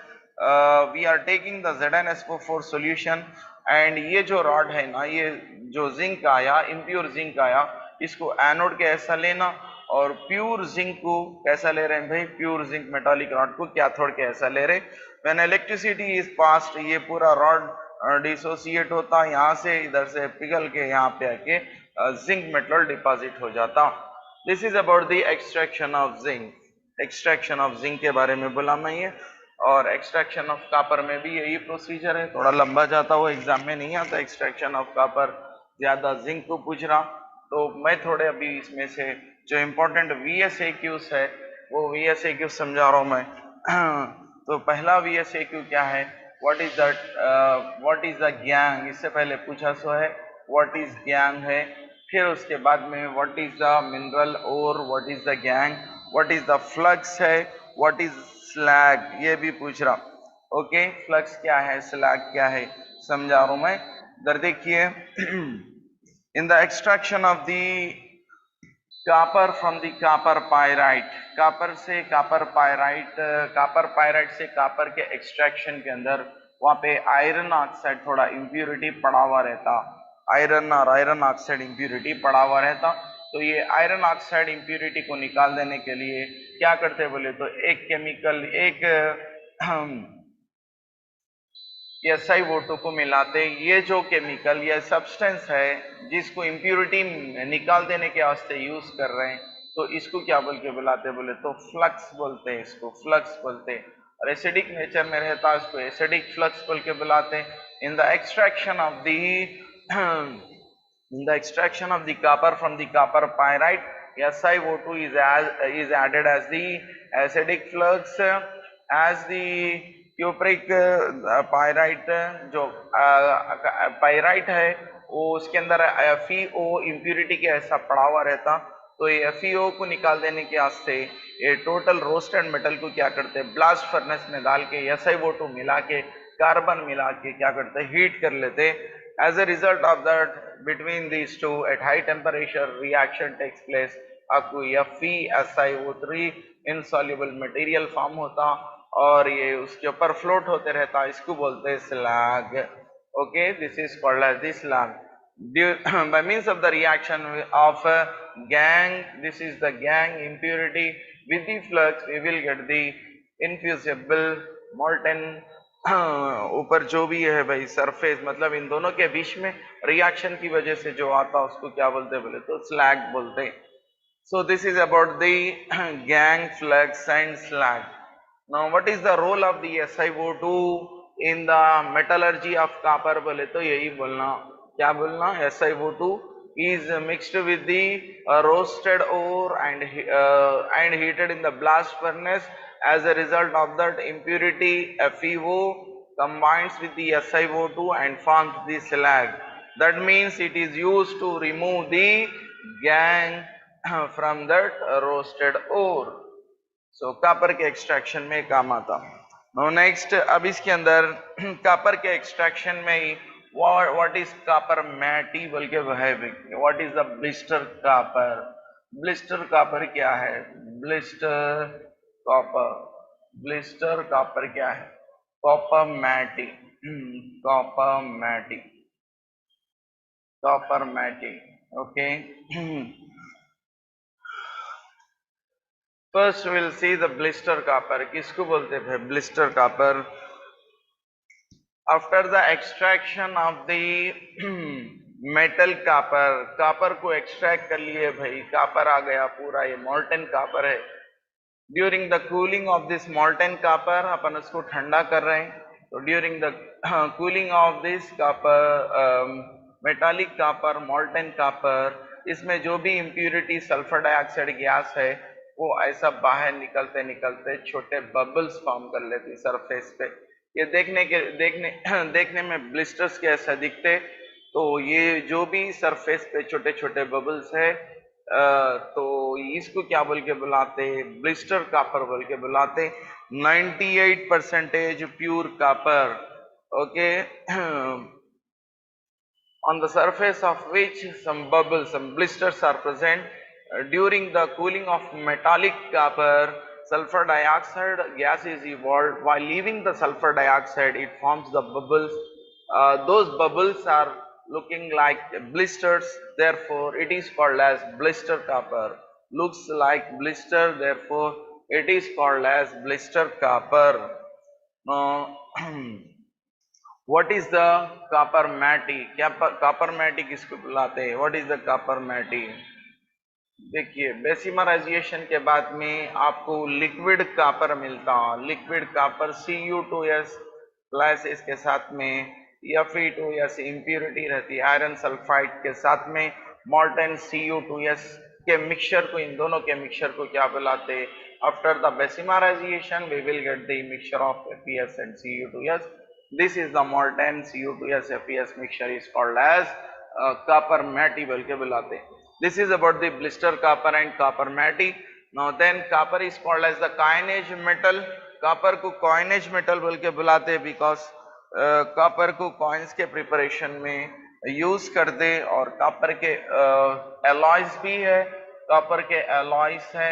[SPEAKER 1] we are taking the ZnSO4 solution. And ये जो रॉड है ना, ये जो जिंक आया, इम्प्योर जिंक आया, इसको एनोड के ऐसा लेना और प्योर जिंक को कैसा ले रहे हैं भाई, प्योर जिंक मेटालिक रॉड को कैथोड के ऐसा ले रहे. व्हेन इलेक्ट्रिसिटी इज पास्ड, ये पूरा रॉड डिसोसिएट होता, यहाँ से इधर से पिघल के यहाँ पे आके जिंक मेटल डिपॉजिट हो जाता। This is about the extraction of zinc. Extraction of zinc के बारे में बोला मैं ये, और एक्सट्रैक्शन ऑफ कॉपर में भी यही प्रोसीजर है, थोड़ा लंबा जाता हुआ एग्जाम में नहीं आता। एक्सट्रैक्शन ऑफ कॉपर ज्यादा जिंक को पूछ रहा, तो मैं थोड़े अभी इसमें से जो इम्पोर्टेंट VSAQs है वो VSAQ समझा रहा हूँ मैं। तो पहला VSAQ क्या है, व्हाट इज द गैंग, इससे पहले पूछा सो है व्हाट इज गैंग है, फिर उसके बाद में व्हाट इज द मिनरल और what is the gang, what is the flux है, व्हाट इज स्लैग, ये भी पूछ रहा। ओके, फ्लक्स क्या है, स्लैग क्या है, समझा रहा हूं मैं। इधर देखिए, इन the extraction of the copper from the copper pyrite, copper से कॉपर पायराइट, कॉपर पायराइट से कॉपर के एक्सट्रैक्शन के अंदर वहां पे आयरन ऑक्साइड थोड़ा इम्प्यूरिटी पड़ा हुआ रहता, आयरन और आयरन ऑक्साइड इम्प्यूरिटी पड़ा हुआ रहता। तो ये आयरन ऑक्साइड इम्प्यूरिटी को निकाल देने के लिए क्या करते बोले तो एक केमिकल, एक SiO2 को मिलाते। ये जो केमिकल या सब्सटेंस है जिसको इम्प्यूरिटी निकाल देने के वास्ते यूज कर रहे हैं, तो इसको क्या बोल के बुलाते बोले तो फ्लक्स बोलते हैं, इसको फ्लक्स बोलते हैं। और एसिडिक नेचर में रहता है इसको एसिडिक फ्लक्स बोल के बुलाते हैं। इन the extraction of the in the extraction of the copper from the copper pyrite, SiO2 is added as the acidic flux, as the cupric pyrite, जो पायराइट है वो उसके अंदर FeO इम्प्यूरिटी के ऐसा पड़ा हुआ रहता। तो ये FeO को निकाल देने के वास्ते ये टोटल रोस्टेड मेटल को क्या करते हैं, ब्लास्ट फर्नेस में डाल के SiO2 मिला के, कार्बन मिला के क्या करते हैं, हीट कर लेते। As a result of that, between these two at high temperature reaction takes place, आपको FeSiO3 insoluble material form होता और ये उसके ऊपर फ्लोट होते रहता, इसको बोलते हैं slag. Okay, this is called as the slag. By means of the reaction of gang, this is the gang impurity with the flux, we will get the infusible molten ऊपर जो भी है भाई सरफेस, मतलब इन दोनों के बीच में रिएक्शन की वजह से जो आता उसको क्या बोलते बोले तो स्लैग बोलते। So this is about the gangue, flux and slag. Now what is the role of the SiO2 in the metallurgy of copper बोले तो यही बोलना, क्या बोलना, SiO2 is mixed with the roasted ore and heated in the blast furnace. As a result of that, impurity FeO combines with the SiO2 and forms the slag. That means it is used to remove the gang from that roasted ore. So copper के extraction में काम आता। Now next, अब इसके अंदर copper के extraction में ही what is copper matte बोल के है, what is the blister copper, blister copper क्या है, blister copper, blister copper क्या है, copper matte, copper matte, copper matte, okay. First we will see the blister copper, किसको बोलते हैं blister copper। After the extraction of the metal copper, copper को extract कर लिए भाई, copper आ गया पूरा, ये molten copper है। During the cooling of this molten copper, अपन उसको ठंडा कर रहे हैं, तो during the cooling of this copper, metallic copper, molten copper, इसमें जो भी impurity सल्फर डाइऑक्साइड गैस है वो ऐसा बाहर निकलते निकलते छोटे बबल्स फॉर्म कर लेती सरफेस पे। ये देखने में ब्लिस्टर्स के ऐसा दिखते। तो ये जो भी सरफेस पे छोटे छोटे बबल्स है, तो इसको क्या बोल के बुलाते, ब्लिस्टर कॉपर बोल के बुलाते। 98% pure copper, okay, on the surface of which some bubbles, some blisters are present. During the cooling of metallic copper, sulfur dioxide gas is evolved. While leaving the sulfur dioxide, it forms the bubbles. Those bubbles are looking like blisters, therefore it is called as blister copper. Looks like blister, therefore it is called as blister copper. Now What is the copper matte? क्या copper matte किसको बुलाते हैं? What is the copper matte? देखिए Bessemerisation के बाद में आपको liquid copper मिलता है, लिक्विड कॉपर Cu2s प्लस इसके साथ में Fe2s इम्प्योरिटी रहती है आयरन सल्फाइड के साथ में मॉल्टन Cu2s के मिक्सचर को, इन दोनों के मिक्सचर को क्या बुलाते हैं? After the bessemerisation we will get the mixture of Fes and Cu2s. This is the molten Cu2s Fes mixture is called as copper matte बोल के बुलाते हैं. This is about the blister copper and copper matte. Now then copper is called as the coinage metal. Copper को coinage metal बोल के बुलाते हैं because copper को coins के preparation में यूज करते, और कॉपर के alloys भी है, कॉपर के alloys है,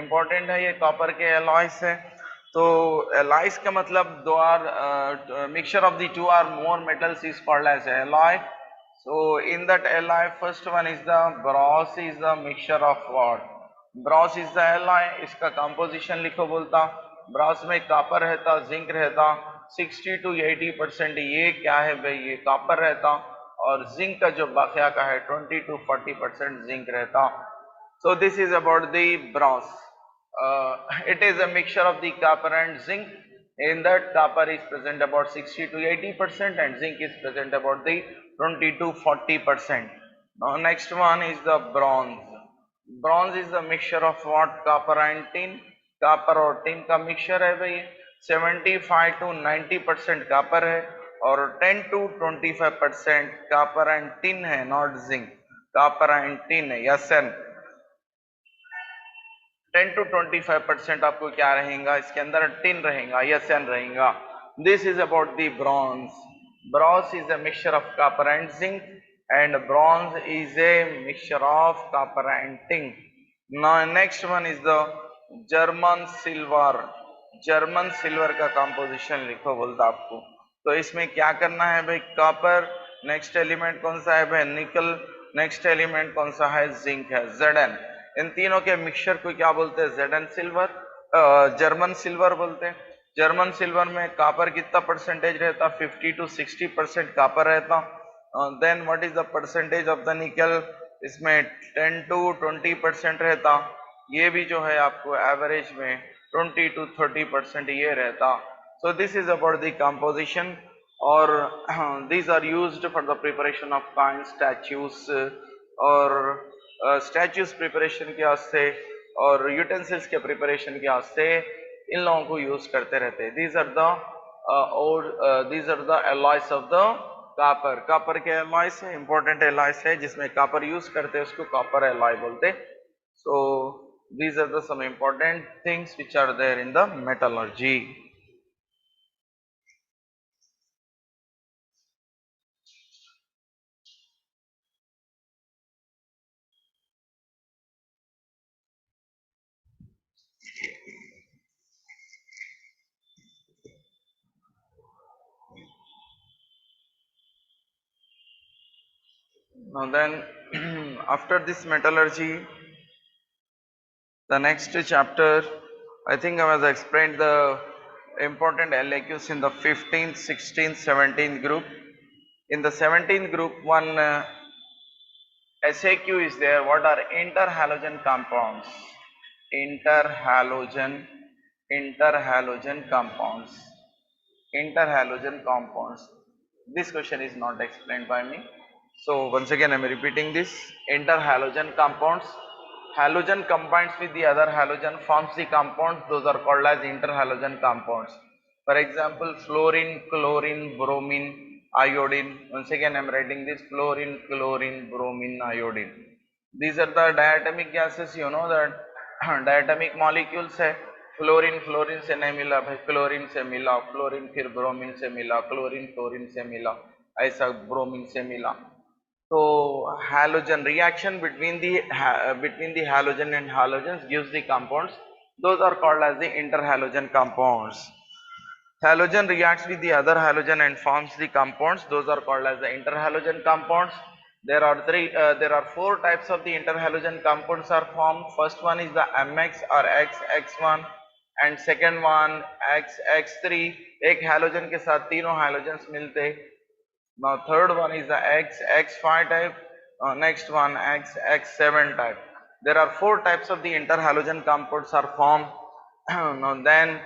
[SPEAKER 1] important है ये कॉपर के alloys है. तो alloys का मतलब दो are mixture of the two or more metals is called as alloy. So in that alloy, first one is the brass is the mixture of what? Brass is the alloy. इसका composition लिखो बोलता. brass में copper रहता, zinc रहता, 60 to 80% ये क्या है भाई? ये copper रहता, और zinc का जो बाकिया का है 20 to 40% zinc रहता. So this is about the brass. It is a mixture of the copper and zinc. In that copper is present about 60 to 80% and zinc is present about the 20 to 40%. Now next one is the bronze. Bronze is the mixture of what? Copper and tin. Copper और tin का mixture है भाई. 75 to 90% copper है और 10 to 25% copper and tin है, not zinc. Copper and tin है. Yes and 10 to 25% आपको क्या रहेगा? इसके अंदर टिन रहेगा, यस एन रहेगा. This is about the bronze. Bronze is a mixture of copper and zinc and bronze is a mixture of copper and tin. Next one is the German silver. German silver का composition लिखो बोलता आपको. तो इसमें क्या करना है भाई? कॉपर, नेक्स्ट एलिमेंट कौन सा है भाई? निकल, नेक्स्ट एलिमेंट कौन सा है? जिंक है, Zn. इन तीनों के मिक्सचर को क्या बोलते हैं? Zn सिल्वर, जर्मन सिल्वर बोलते हैं. जर्मन सिल्वर में कॉपर कितना परसेंटेज रहता? 50 to 60% कॉपर रहता. Then what is the percentage of the nickel? इसमें 10 to 20% रहता. ये भी जो है आपको एवरेज में 20 to 30% ये रहता. सो this is about the composition, और these are used for the preparation of coins, statues, और स्टैचूज प्रिपरेशन के वास्ते और यूटेंसिल्स के प्रिपरेशन के वास्ते इन लोगों को यूज करते रहते हैं. these are the alloys of the copper. Copper के alloys है, इंपॉर्टेंट alloys है जिसमें कॉपर यूज करते हैं, उसको कॉपर alloy बोलते. so these are the some important things which are there in the metallurgy. Now then after this metallurgy, the next chapter, I think I was explained the important LAQs in the 15th, 16th, 17th group. In the 17th group, one SAQ is there. What are interhalogen compounds? Interhalogen compounds. Interhalogen compounds. This question is not explained by me. So once again I am repeating this. Interhalogen compounds. Halogen combines with the other halogen forms the compounds. Those are called as interhalogen compounds. For example, fluorine, chlorine, bromine, iodine. Once again I am writing this: fluorine, chlorine, bromine, iodine. These are the diatomic gases. You know that diatomic molecules है. Fluorine, fluorine से नहीं मिला भाई, chlorine से मिला, fluorine फिर bromine से मिला, क्लोरीन क्लोरीन से मिला, ऐसा ब्रोमीन से मिला. तो halogen reaction between the halogen and halogens gives the compounds. Those are called as the interhalogen compounds. Halogen reacts with the other halogen and forms the compounds. Those are called as the interhalogen compounds. There are four types of the interhalogen compounds are formed. First one is the MX or XX1. and second one X3, एक halogen के साथ तीनों halogens मिलते. Now third one is the X5 type, next one X7 type. There are four types of the interhalogen compounds are formed. Now then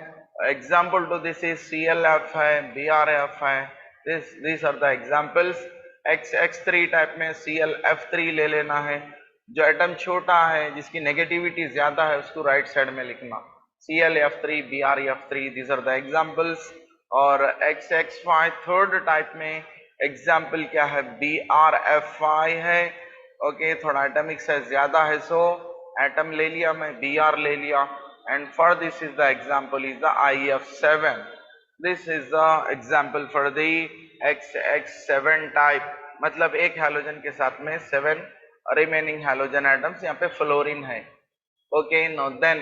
[SPEAKER 1] example to this is ClF है, BrF है. These are the examples. X3 type में ClF3 ले लेना है. जो atom छोटा है जिसकी नेगेटिविटी ज्यादा है उसको राइट साइड में लिखना. ClF3, BrF3, these are the examples. और XX5 थर्ड टाइप में एग्जाम्पल क्या है, BrF5 है. ओके, थोड़ा एटमिक साइज ज्यादा है, सो एटम ले लिया मैं, Br ले लिया. And for this is the example is the IF7. This is the example for the XX7 type. मतलब एक हैलोजन के साथ में 7 रिमेनिंग हैलोजन एटम्स, यहाँ पे फ्लोरीन है. ओके, नो देन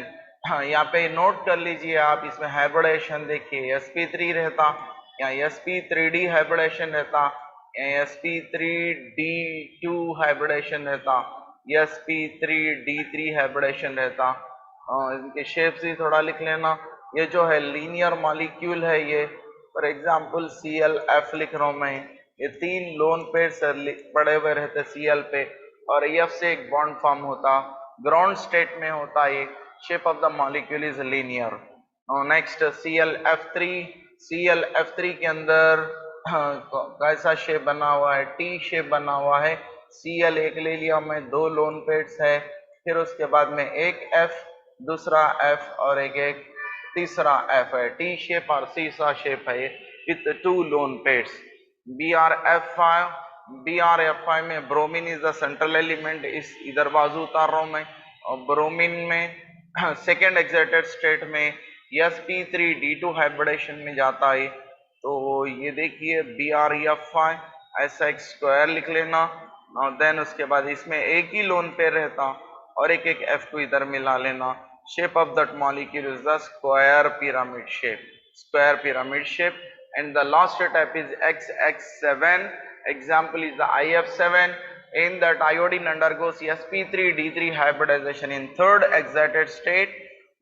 [SPEAKER 1] यहाँ पे नोट कर लीजिए आप, इसमें हाइब्रिडेशन देखिए, sp3 रहता, यहाँ sp3d हाइब्रिडेशन रहता, यहाँ sp3d2 हाइब्रिडेशन रहता, sp3d3 हाइब्रिडेशन रहता. इनके शेप्स ही थोड़ा लिख लेना. ये जो है लीनियर मॉलिक्यूल है, ये फॉर एग्जांपल ClF लिख रहा हूं मैं. ये 3 लोन पेयर्स पड़े हुए रहते Cl पे, और F से एक बॉन्ड फॉर्म होता, ग्राउंड स्टेट में होता. ये shape of the molecule is linear. Next ClF3 के अंदर कैसा शेप बना हुआ है, टी शेप बना हुआ है. Cl एक ले लिया मैं, 2 लोन पेयर्स है, फिर उसके बाद में एक F, दूसरा F और एक तीसरा F है. टी शेप और सीसा शेप है ये विथ 2 लोन पेयर्स. BrF5 में bromine is the central element. इस इधर बाजू उतार रहा हूं मैं. और ब्रोमीन में सेकेंड एक्साइटेड स्टेट में sp3d2 हाइब्रिडेशन में जाता है. तो ये देखिए BrF5 ऐसा एक स्क्वायर लिख लेना. और देन उसके बाद इसमें एक ही लोन पेयर रहता और एक F को इधर मिला लेना. Shape of that molecule is the square pyramid shape. And the last type is XX7. Example is the IF7. In that iodine undergoes sp3d3 hybridization in third excited state.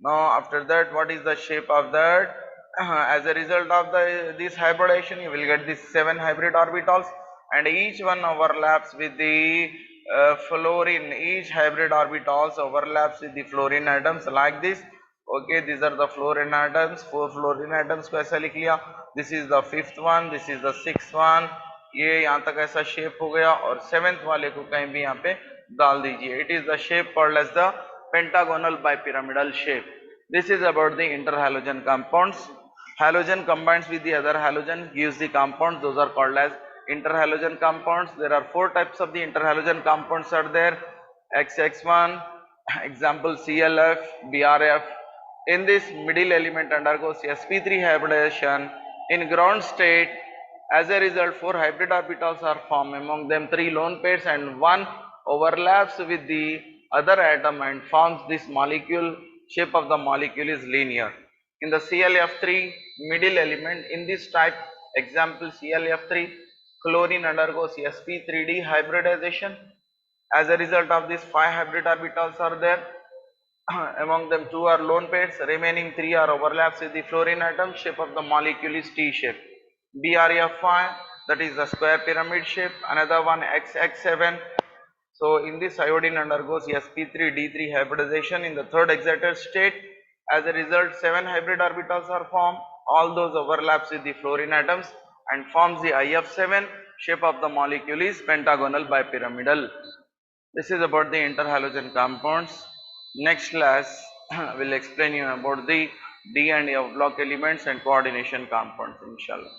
[SPEAKER 1] Now after that, what is the shape of that? As a result of this hybridization, you will get these 7 hybrid orbitals, and each one overlaps with the fluorine. Each hybrid orbitals overlaps with the fluorine atoms like this. Okay, these are the fluorine atoms. 4 fluorine atoms को ऐसा लिख लिया. This is the 5th one, this is the 6th one. ये यहाँ तक ऐसा shape हो गया, और 7th वाले को कहीं भी यहाँ पे डाल दीजिए. It is the shape called as the pentagonal bipyramidal shape. This is about the interhalogen compounds. Halogen combines with the other halogen gives the compounds. Those are called as interhalogen compounds. There are 4 types of the interhalogen compounds are there. XX1, example ClF, BrF. In this middle element undergoes sp3 hybridization in ground state. As a result, 4 hybrid orbitals are formed, among them 3 lone pairs and 1 overlaps with the other atom and forms this molecule. Shape of the molecule is linear. In the ClF3 middle element, in this type, example ClF3, chlorine undergoes sp3d hybridization. As a result of this, 5 hybrid orbitals are there. Among them 2 are lone pairs, remaining 3 are overlaps with the fluorine atom. Shape of the molecule is T shape. BrF5, that is the square pyramid shape. Another one XX7. So in this, iodine undergoes sp3d3 hybridization in the third excited state. As a result, 7 hybrid orbitals are formed. All those overlaps with the fluorine atoms and forms the IF7. Shape of the molecule is pentagonal bipyramidal. This is about the interhalogen compounds. Next class will explain you about the D and F block elements and coordination compounds, inshallah.